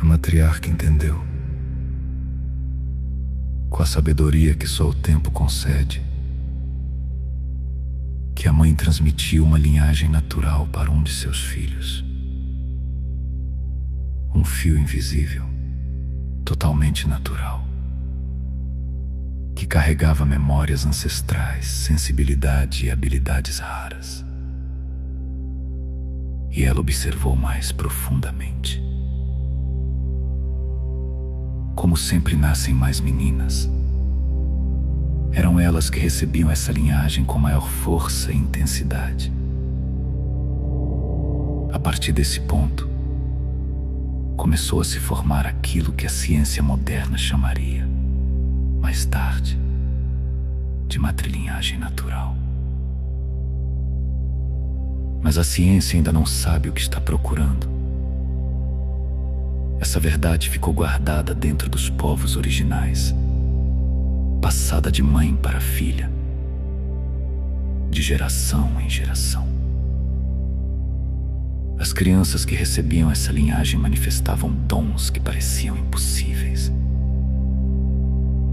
A matriarca entendeu, com a sabedoria que só o tempo concede, que a mãe transmitiu uma linhagem natural para um de seus filhos. Um fio invisível, totalmente natural, que carregava memórias ancestrais, sensibilidade e habilidades raras. E ela observou mais profundamente. Como sempre nascem mais meninas, eram elas que recebiam essa linhagem com maior força e intensidade. A partir desse ponto, começou a se formar aquilo que a ciência moderna chamaria, mais tarde, de matrilinhagem natural. Mas a ciência ainda não sabe o que está procurando. Essa verdade ficou guardada dentro dos povos originais, passada de mãe para filha, de geração em geração. As crianças que recebiam essa linhagem manifestavam dons que pareciam impossíveis,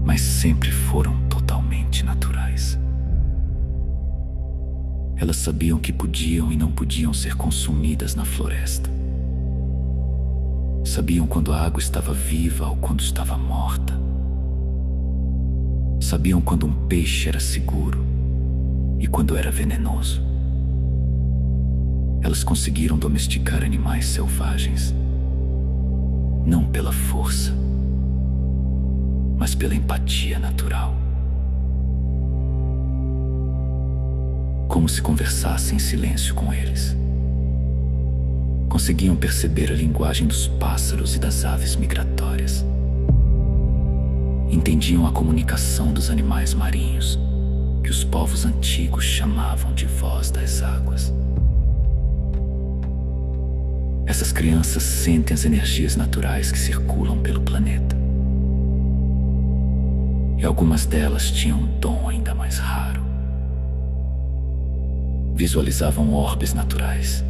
mas sempre foram totalmente naturais. Elas sabiam que podiam e não podiam ser consumidas na floresta. Sabiam quando a água estava viva ou quando estava morta. Sabiam quando um peixe era seguro e quando era venenoso. Elas conseguiram domesticar animais selvagens, não pela força, mas pela empatia natural. Como se conversassem em silêncio com eles. Conseguiam perceber a linguagem dos pássaros e das aves migratórias. Entendiam a comunicação dos animais marinhos, que os povos antigos chamavam de voz das águas. Essas crianças sentem as energias naturais que circulam pelo planeta. E algumas delas tinham um dom ainda mais raro. Visualizavam orbes naturais,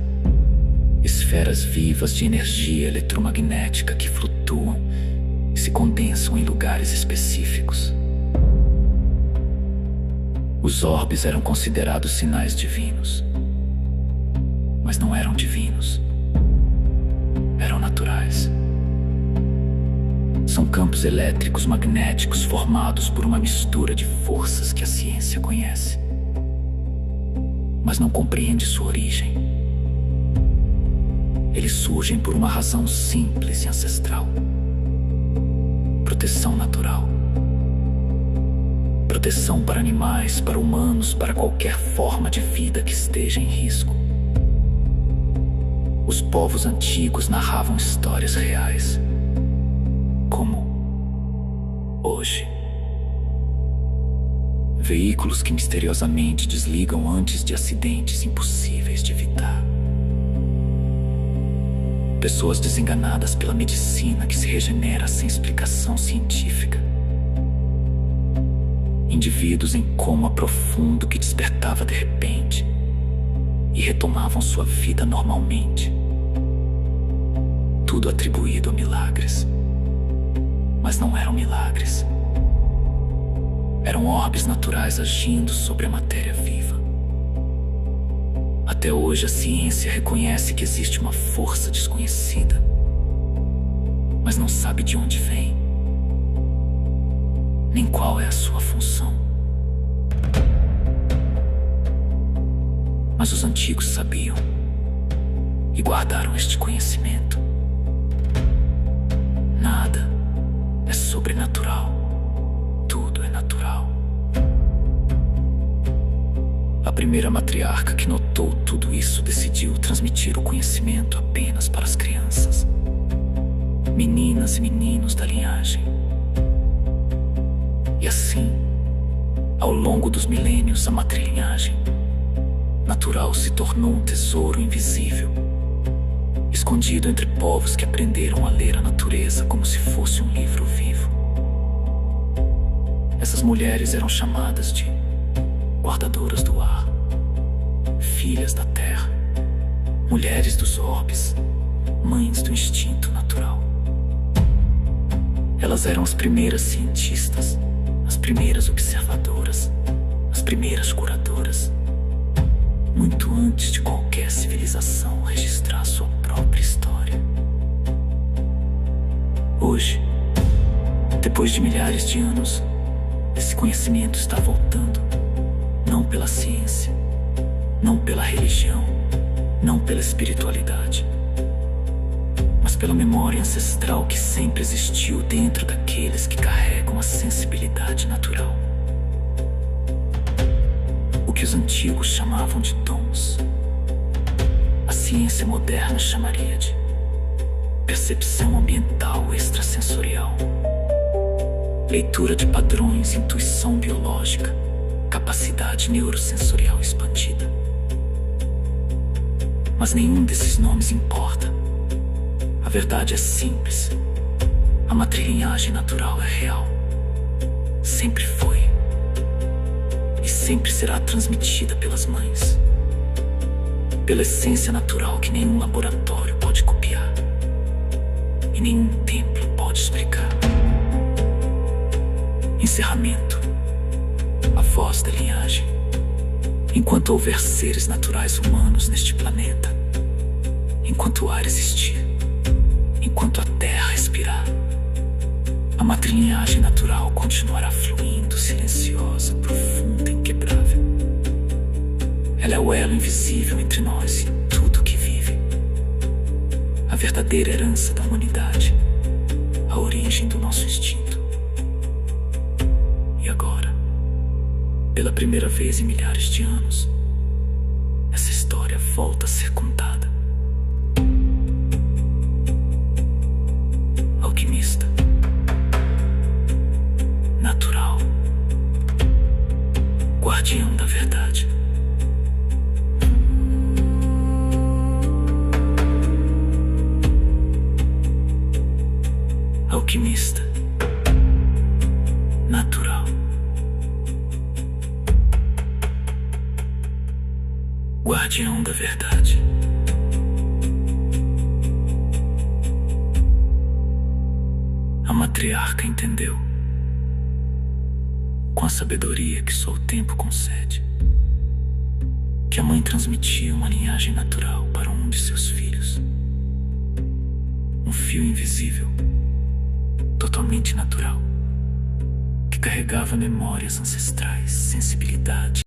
esferas vivas de energia eletromagnética que flutuam e se condensam em lugares específicos. Os orbes eram considerados sinais divinos, mas não eram divinos, eram naturais. São campos elétricos magnéticos formados por uma mistura de forças que a ciência conhece, mas não compreende sua origem. Eles surgem por uma razão simples e ancestral: proteção natural. Proteção para animais, para humanos, para qualquer forma de vida que esteja em risco. Os povos antigos narravam histórias reais, como hoje. Veículos que misteriosamente desligam antes de acidentes impossíveis de evitar. Pessoas desenganadas pela medicina que se regenera sem explicação científica. Indivíduos em coma profundo que despertava de repente e retomavam sua vida normalmente. Tudo atribuído a milagres. Mas não eram milagres. Eram orbes naturais agindo sobre a matéria viva. Até hoje a ciência reconhece que existe uma força desconhecida, mas não sabe de onde vem, nem qual é a sua função. Mas os antigos sabiam e guardaram este conhecimento. Nada é sobrenatural. Tudo é natural. A primeira matriarca que notou tudo isso decidiu transmitir o conhecimento apenas para as crianças, meninas e meninos da linhagem. E assim, ao longo dos milênios, a matrilinhagem natural se tornou um tesouro invisível, escondido entre povos que aprenderam a ler a natureza como se fosse um livro vivo. Essas mulheres eram chamadas de guardadoras do ar, filhas da terra, mulheres dos orbes, mães do instinto natural. Elas eram as primeiras cientistas, as primeiras observadoras, as primeiras curadoras, muito antes de qualquer civilização registrar sua própria história. Hoje, depois de milhares de anos, esse conhecimento está voltando, não pela ciência, não pela religião, não pela espiritualidade, mas pela memória ancestral que sempre existiu dentro daqueles que carregam a sensibilidade natural. O que os antigos chamavam de dons, a ciência moderna chamaria de percepção ambiental extrasensorial, leitura de padrões, intuição biológica, capacidade neurosensorial expandida. Mas nenhum desses nomes importa. A verdade é simples. A matrilinhagem natural é real. Sempre foi. E sempre será transmitida pelas mães. Pela essência natural que nenhum laboratório pode copiar. E nenhum templo pode explicar. Encerramento. A voz da linhagem. Enquanto houver seres naturais humanos neste planeta, enquanto o ar existir, enquanto a terra respirar, a matrilinhagem natural continuará fluindo, silenciosa, profunda, inquebrável. Ela é o elo invisível entre nós e tudo que vive. A verdadeira herança da humanidade, a origem do nosso instinto. E agora, pela primeira vez em milhares de anos, essa história volta a ser contada. Alquimista, natural, guardião da verdade. Alquimista, natural, guardião da verdade. A matriarca entendeu, com a sabedoria que só o tempo concede, que a mãe transmitia uma linhagem natural para um de seus filhos. Um fio invisível, totalmente natural, que carregava memórias ancestrais, sensibilidade